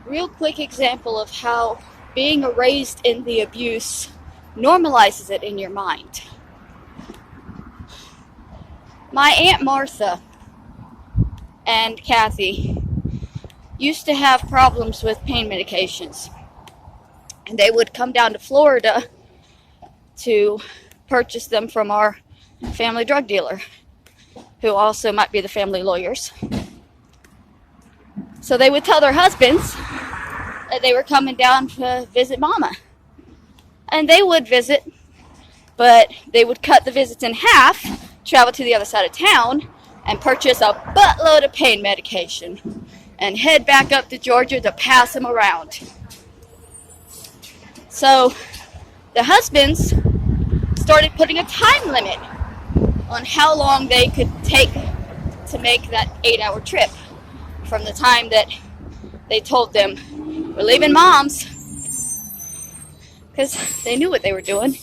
real quick example of how being raised in the abuse normalizes it in your mind. My Aunt Martha and Kathy used to have problems with pain medications, and they would come down to Florida to purchase them from our family drug dealer, who also might be the family lawyers. So they would tell their husbands that they were coming down to visit Mama. And they would visit, but they would cut the visits in half, travel to the other side of town, and purchase a buttload of pain medication, and head back up to Georgia to pass them around. So the husbands started putting a time limit on how long they could take to make that 8-hour trip from the time that they told them, we're leaving Mom's, because they knew what they were doing.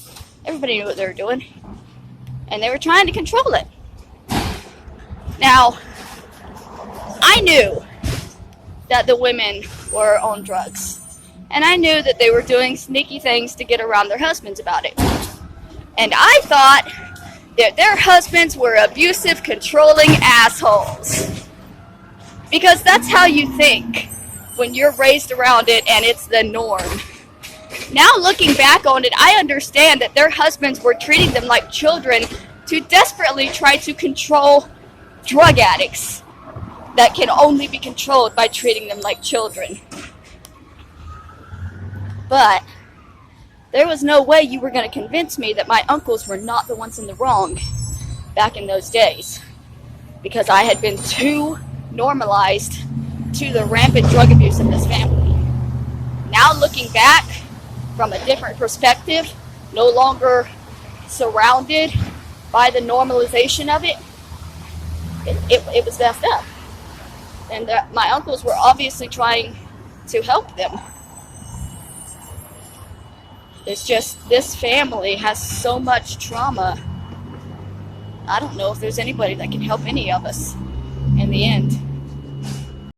Everybody knew what they were doing, and they were trying to control it. Now, I knew that the women were on drugs, and I knew that they were doing sneaky things to get around their husbands about it. And I thought that their husbands were abusive, controlling assholes. Because that's how you think when you're raised around it and it's the norm. Now looking back on it, I understand that their husbands were treating them like children to desperately try to control drug addicts that can only be controlled by treating them like children. But there was no way you were going to convince me that my uncles were not the ones in the wrong back in those days, because I had been too normalized to the rampant drug abuse in this family. Now looking back from a different perspective, no longer surrounded by the normalization of it, it was messed up. And my uncles were obviously trying to help them. It's just, this family has so much trauma. I don't know if there's anybody that can help any of us in the end.